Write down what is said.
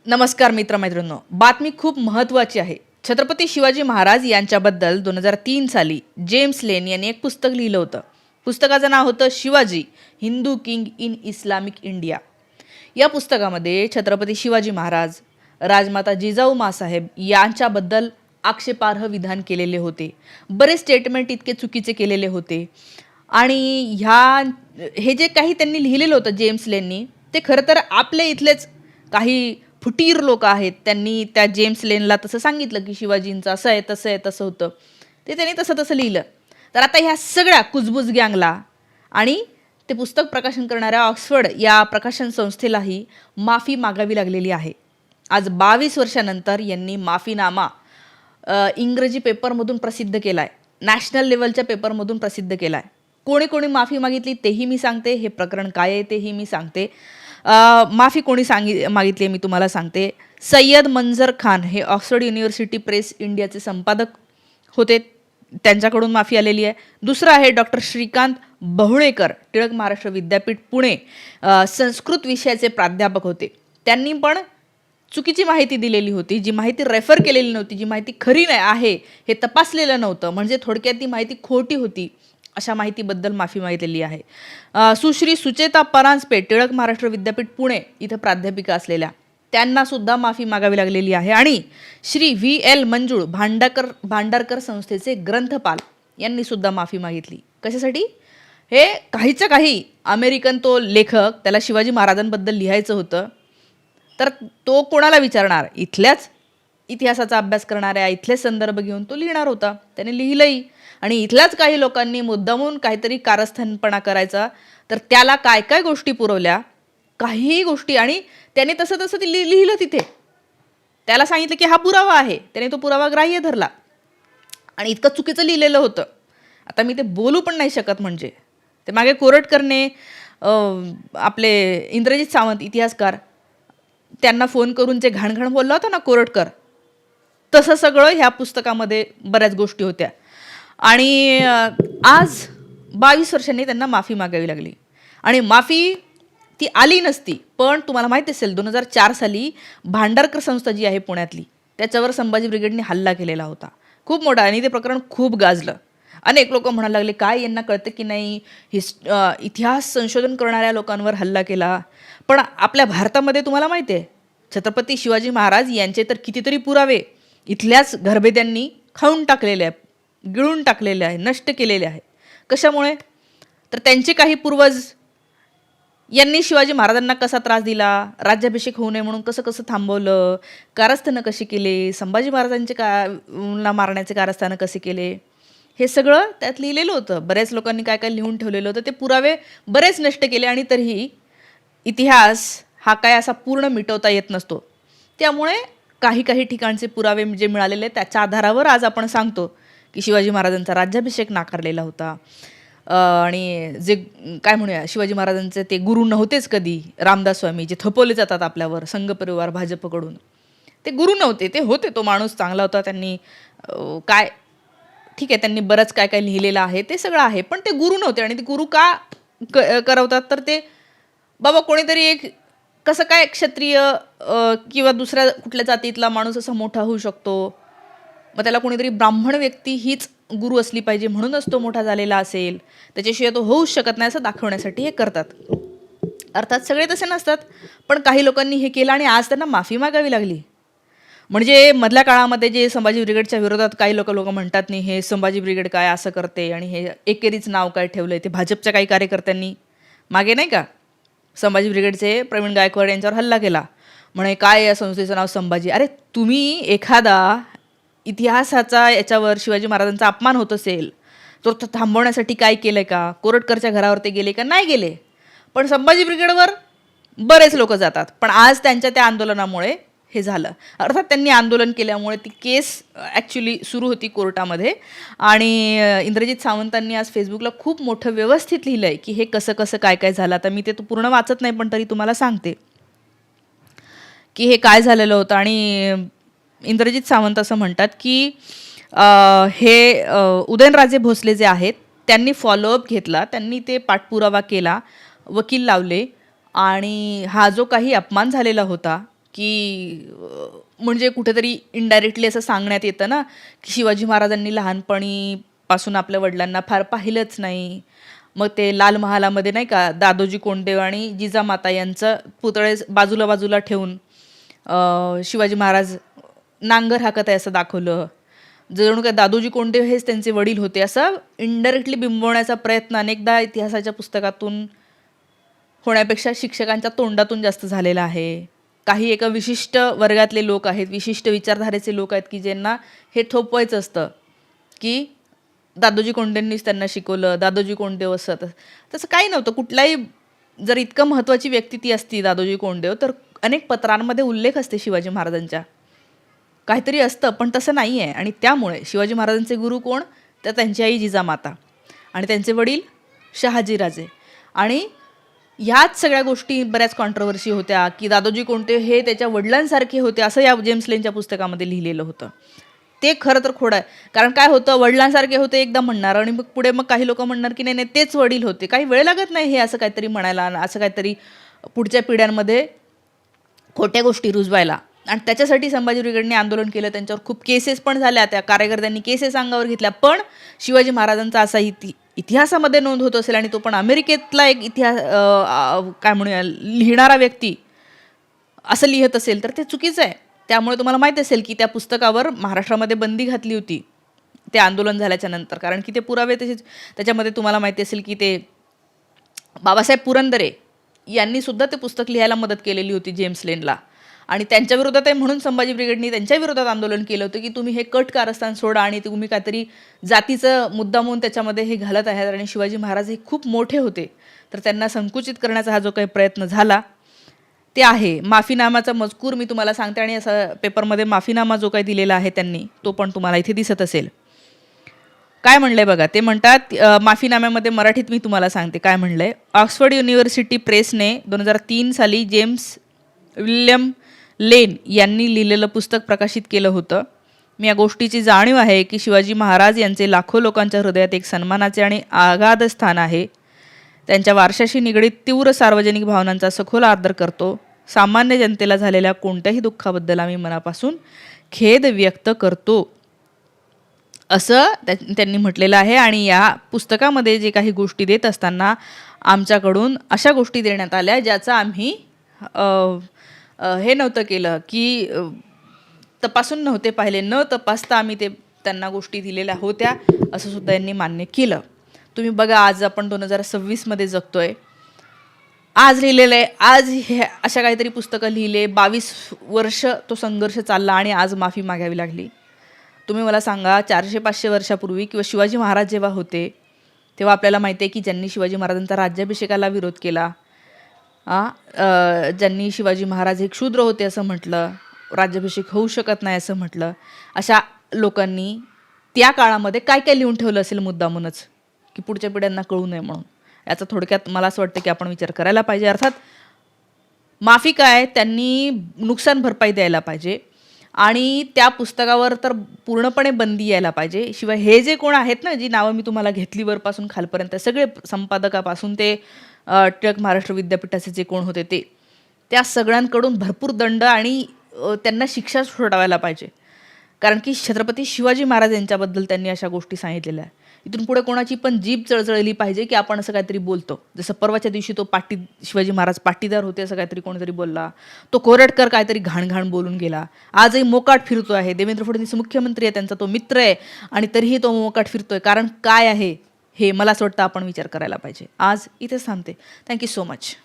नमस्कार मित्रमैत्रिणींनो, बातमी खूप महत्त्वाची आहे. छत्रपती शिवाजी महाराज यांच्याबद्दल 2003 साली जेम्स लेन यांनी एक पुस्तक लिहिलं होतं. पुस्तकाचं नाव होतं Shivaji, Hindu king in Islamic India. या पुस्तकामध्ये छत्रपती शिवाजी महाराज, राजमाता जिजाऊ माँसाहेब यांच्याबद्दल आक्षेपार्ह विधान केलेले होते. बरेच स्टेटमेंट इतके चुकीचे केलेले होते आणि हे जे काही त्यांनी लिहिलेलं होतं जेम्स लेननी, ते खरं तर आपल्या इथलेच काही फुटीर लोक आहेत. त्यांनी त्या जेम्स लेनला तसं सांगितलं की शिवाजींचं असं आहे, तसं आहे, तसं होतं. ते त्यांनी तसं लिहिलं. तर आता ह्या सगळ्या कुजबुज गँगला आणि ते पुस्तक प्रकाशन करणाऱ्या ऑक्सफर्ड या प्रकाशन संस्थेलाही माफी मागावी लागलेली आहे. आज 22 वर्षानंतर यांनी माफीनामा इंग्रजी पेपरमधून प्रसिद्ध केला आहे. नॅशनल लेवलच्या पेपरमधून प्रसिद्ध केला आहे. कोणी कोणी माफी मागितली तेही मी सांगते. हे प्रकरण काय आहे तेही मी सांगते. माफी कोणी मागितली मी तुम्हाला सांगते. सय्यद मंजर खान हे ऑक्सफर्ड युनिव्हर्सिटी प्रेस इंडियाचे संपादक होते, त्यांच्याकडून माफी आलेली आहे. दुसरं आहे डॉक्टर श्रीकांत बहुळेकर, टिळक महाराष्ट्र विद्यापीठ पुणे, संस्कृत विषयाचे प्राध्यापक होते. त्यांनी पण चुकीची माहिती दिलेली होती, जी माहिती रेफर केलेली नव्हती, जी माहिती खरी नाही आहे हे तपासलेलं नव्हतं, म्हणजे थोडक्यात ती माहिती खोटी होती, अशा माहितीबद्दल माफी मागितलेली आहे. सुश्री सुचेता परांजपे, टिळक महाराष्ट्र विद्यापीठ पुणे इथं प्राध्यापिका असलेल्या, त्यांना सुद्धा माफी मागावी लागलेली आहे. आणि श्री VL मंजुळ भांडारकर संस्थेचे ग्रंथपाल यांनी सुद्धा माफी मागितली. कशासाठी? हे काहीच्या काही अमेरिकन तो लेखक, त्याला शिवाजी महाराजांबद्दल लिहायचं होतं, तर तो कोणाला विचारणार? इथल्याच इतिहासाचा अभ्यास करणाऱ्या, इथले संदर्भ घेऊन तो लिहिणार होता. त्याने लिहिलंही. आणि इथल्याच काही लोकांनी मुद्दामून काहीतरी कारस्थानपणा करायचा, तर त्याला काय काय गोष्टी पुरवल्या, काहीही गोष्टी, आणि त्याने तसं ते लिहिलं तिथे. त्याला सांगितलं की हा पुरावा आहे, त्याने तो पुरावा ग्राह्य धरला आणि इतकं चुकीचं लिहिलेलं होतं. आता मी ते बोलू पण नाही शकत. म्हणजे ते मागे कोरटकरने, आपले इंद्रजित सावंत इतिहासकार, त्यांना फोन करून जे घाणघाण बोलला होता ना कोरटकर, तसं सगळं ह्या पुस्तकामध्ये बऱ्याच गोष्टी होत्या. आणि आज 22 वर्षांनी त्यांना माफी मागावी लागली. आणि माफी ती आली नसती, पण तुम्हाला माहीत असेल 2004 साली भांडारकर संस्था जी आहे पुण्यातली, त्याच्यावर संभाजी ब्रिगेडने हल्ला केलेला होता, खूप मोठा. आणि ते प्रकरण खूप गाजलं. अनेक लोक म्हणायला लागले, काय यांना कळतं की नाही, इतिहास संशोधन करणाऱ्या लोकांवर हल्ला केला. पण आपल्या भारतामध्ये तुम्हाला माहिती आहे, छत्रपती शिवाजी महाराज यांचे तर कितीतरी पुरावे इथल्याच घरभेद्यांनी खाऊन टाकलेले आहे, गिळून टाकलेले आहे, नष्ट केलेले आहे. कशामुळे? तर त्यांचे काही पूर्वज यांनी शिवाजी महाराजांना कसा त्रास दिला, राज्याभिषेक होऊ नये म्हणून कसं थांबवलं, कारस्थानं कशी केले, संभाजी महाराजांचे मारण्याचे कारस्थानं कसे केले, हे सगळं त्यात लिहिलेलं होतं. बऱ्याच लोकांनी काय काय लिहून ठेवलेलं होतं. ते पुरावे बरेच नष्ट केले. आणि तरीही इतिहास हा काय असा पूर्ण मिटवता येत नसतो. त्यामुळे काही ठिकाणचे पुरावे जे मिळालेले, त्याच्या आधारावर आज आपण सांगतो की शिवाजी महाराजांचा राज्याभिषेक नाकारलेला होता. आणि जे काय म्हणूया, शिवाजी महाराजांचे ते गुरु नव्हतेच कधी, रामदास स्वामी, जे थपवले जातात आपल्यावर संघ परिवार भाजपकडून, ते गुरु नव्हते, ते होते. तो माणूस चांगला होता. त्यांनी काय, ठीक आहे, त्यांनी बरंच काय काय लिहिलेलं आहे, ते सगळं आहे, पण ते गुरु नव्हते. आणि ते गुरु का करवतात? तर ते बाबा कोणीतरी एक कसं काय क्षत्रिय किंवा दुसऱ्या कुठल्या जातीतला माणूस असा मोठा होऊ शकतो, मग त्याला कोणीतरी ब्राह्मण व्यक्ती हीच गुरु असली पाहिजे, म्हणूनच तो मोठा झालेला असेल, त्याच्याशिवाय तो होऊच शकत नाही, असं दाखवण्यासाठी हे करतात. अर्थात सगळे तसे नसतात, पण काही लोकांनी हे केलं आणि आज त्यांना माफी मागावी लागली. म्हणजे मधल्या काळामध्ये जे संभाजी ब्रिगेडच्या विरोधात काही लोक म्हणतात नाही, हे संभाजी ब्रिगेड काय असं करते आणि हे एकेरीच नाव काय ठेवलंय, ते भाजपच्या काही कार्यकर्त्यांनी मागे नाही का संभाजी ब्रिगेडचे प्रवीण गायकवाड यांच्यावर हल्ला केला, म्हणे काय या संस्थेचं नाव संभाजी. अरे तुम्ही एखादा इतिहासाचा याच्यावर शिवाजी महाराजांचा अपमान होत असेल, तो थांबवण्यासाठी काय केलं का? कोरटकरच्या घरावर ते गेले का? नाही गेले. पण संभाजी ब्रिगेडवर बरेच लोक जातात. पण आज त्यांच्या त्या आंदोलनामुळे हे झालं. अर्थात त्यांनी आंदोलन केल्यामुळे ती केस ॲक्च्युली सुरू होती कोर्टामध्ये. आणि इंद्रजित सावंतांनी आज फेसबुकला खूप मोठं व्यवस्थित लिहिलं आहे की हे कसं काय काय झालं. आता मी ते पूर्ण वाचत नाही, पण तरी तुम्हाला सांगते की हे काय झालेलं होतं. आणि इंद्रजित सावंत असं म्हणतात की हे उदयनराजे भोसले जे आहेत त्यांनी फॉलोअप घेतला, त्यांनी ते पाठपुरावा केला, वकील लावले, आणि हा जो काही अपमान झालेला होता की म्हणजे कुठेतरी इनडायरेक्टली असं सांगण्यात येतं ना, की शिवाजी महाराजांनी लहानपणीपासून आपल्या वडिलांना फार पाहिलंच नाही. मग ते लाल महालामध्ये नाही का दादोजी कोंडदेव आणि जिजामाता यांचं पुतळे बाजूला बाजूला ठेवून शिवाजी महाराज नांगर हाकत आहे असं दाखवलं. जणू काय दादोजी कोंडदेव हेच त्यांचे वडील होते असं इनडायरेक्टली बिंबवण्याचा प्रयत्न अनेकदा इतिहासाच्या पुस्तकातून होण्यापेक्षा शिक्षकांच्या तोंडातून जास्त झालेला आहे. काही एका विशिष्ट वर्गातले लोक आहेत, विशिष्ट विचारधारेचे लोक आहेत की ज्यांना हे थोपवायचं असतं की दादोजी कोंडेंनीच त्यांना शिकवलं, दादोजी कोंडदेव असं तसं काही नव्हतं. कुठलाही जर इतकं महत्त्वाची व्यक्ती ती असती दादोजी कोंडदेव तर अनेक पत्रांमध्ये उल्लेख असते शिवाजी महाराजांच्या. काहीतरी असतं पण तसं नाही आहे. आणि त्यामुळे शिवाजी महाराजांचे गुरु कोण, तर त्यांची आई जिजामाता आणि त्यांचे वडील शहाजीराजे. आणि ह्याच सगळ्या गोष्टी बऱ्याच कॉन्ट्रोवर्सी होत्या की दादोजी कोंडदेव हे त्याच्या वडिलांसारखे होते असं या जेम्स लेनच्या पुस्तकामध्ये लिहिलेलं होतं. ते खरं तर खोडं आहे. कारण काय होतं, वडिलांसारखे होते एकदा म्हणणार आणि मग पुढे मग काही लोक म्हणणार की नाही नाही तेच वडील होते. काही वेळ लागत नाही हे असं काहीतरी म्हणायला, असं काहीतरी पुढच्या पिढ्यांमध्ये खोट्या गोष्टी रुजवायला. आणि त्याच्यासाठी संभाजी ब्रिगेडने आंदोलन केलं. त्यांच्यावर खूप केसेस पण झाल्या, त्या कार्यकर्त्यांनी केसेस अंगावर घेतल्या. पण शिवाजी महाराजांचा असा इतिहासामध्ये नोंद होत असेल आणि तो पण अमेरिकेतला एक इतिहास काय म्हणूया लिहिणारा व्यक्ती असं लिहित असेल तर ते चुकीचं आहे. त्यामुळे तुम्हाला माहीत असेल की त्या पुस्तकावर महाराष्ट्रामध्ये बंदी घातली होती ते आंदोलन झाल्याच्या नंतर. कारण की ते पुरावे त्याच्यामध्ये तुम्हाला माहिती असेल की ते बाबासाहेब पुरंदरे यांनी सुद्धा ते पुस्तक लिहायला मदत केलेली होती जेम्स लेनला. आणि त्यांच्या विरोधात आहे म्हणून संभाजी ब्रिगेडनी त्यांच्या विरोधात आंदोलन केलं होतं की तुम्ही हे कट कारस्थान सोडा आणि तुम्ही काहीतरी जातीचं मुद्दा म्हणून त्याच्यामध्ये हे घालत आहेत. आणि शिवाजी महाराज हे खूप मोठे होते तर त्यांना संकुचित करण्याचा हा जो काही प्रयत्न झाला ते आहे. माफीनामाचा मजकूर मी तुम्हाला सांगते आणि असं पेपरमध्ये माफीनामा जो काही दिलेला आहे त्यांनी तो पण तुम्हाला इथे दिसत असेल. काय म्हणलंय बघा, ते म्हणतात माफीनाम्यामध्ये मराठीत मी तुम्हाला सांगते काय म्हणलंय. ऑक्सफर्ड युनिव्हर्सिटी प्रेसने 2003 साली जेम्स विल्यम लेन यांनी लिहिलेलं पुस्तक प्रकाशित केलं होतं. मी या गोष्टीची जाणीव आहे की शिवाजी महाराज यांचे लाखो लोकांच्या हृदयात एक सन्मानाचे आणि आगाध स्थान आहे. त्यांच्या वारशाशी निगडीत तीव्र सार्वजनिक भावनांचा सखोल आदर करतो. सामान्य जनतेला झालेल्या कोणत्याही दुःखाबद्दल आम्ही मनापासून खेद व्यक्त करतो असं त्यांनी म्हटलेलं आहे. आणि या पुस्तकामध्ये जे काही गोष्टी देत असताना आमच्याकडून अशा गोष्टी देण्यात आल्या ज्याचा आम्ही हे नव्हतं केलं की तपासून नव्हते पाहिले, न तपासता आम्ही त्यांना गोष्टी दिलेल्या होत्या असं सुद्धा यांनी मान्य केलं. तुम्ही बघा आज आपण 2026 जगतोय. आज लिहिलेलं आहे, आज हे अशा काहीतरी पुस्तकं लिहिले, 22 वर्ष तो संघर्ष चालला आणि आज माफी मागावी लागली. तुम्ही मला सांगा 400-500 वर्षापूर्वी किंवा शिवाजी महाराज जेव्हा होते तेव्हा आपल्याला माहिती आहे की ज्यांनी शिवाजी महाराजांचा राज्याभिषेकाला विरोध केला, ज्यांनी शिवाजी महाराज हे क्षुद्र होते असं म्हटलं, राज्याभिषेक होऊ शकत नाही असं म्हटलं, अशा लोकांनी त्या काळामध्ये काय काय लिहून ठेवलं असेल मुद्दामूनच की पुढच्या पिढ्यांना कळू नये म्हणून. याचा थोडक्यात मला असं वाटतं की आपण विचार करायला पाहिजे. अर्थात माफी काय, त्यांनी नुकसान भरपाई द्यायला पाहिजे आणि त्या पुस्तकावर तर पूर्णपणे बंदी यायला पाहिजे. शिवाय हे जे कोण आहेत ना, जी नावं मी तुम्हाला घेतली वरपासून खालपर्यंत सगळे, संपादकापासून ते टिळक महाराष्ट्र विद्यापीठाचे जे कोण होते ते, त्या सगळ्यांकडून भरपूर दंड आणि त्यांना शिक्षा सोडावायला पाहिजे. कारण की छत्रपती शिवाजी महाराज यांच्याबद्दल त्यांनी अशा गोष्टी सांगितलेल्या आहे. इथून पुढे कोणाची पण जीभ चळचळली पाहिजे की आपण असं काहीतरी बोलतो. जसं परवाच्या दिवशी तो शिवाजी महाराज पाटीदार होते असं काहीतरी कोणीतरी बोलला, तो कोरटकर काहीतरी घाण बोलून गेला. आजही मोकाट फिरतो आहे. देवेंद्र फडणवीस मुख्यमंत्री आहे, त्यांचा तो मित्र आहे आणि तरीही तो मोकाट फिरतोय. कारण काय आहे हे मला असं वाटतं आपण विचार करायला पाहिजे. आज इथेच थांबते. Thank you so much.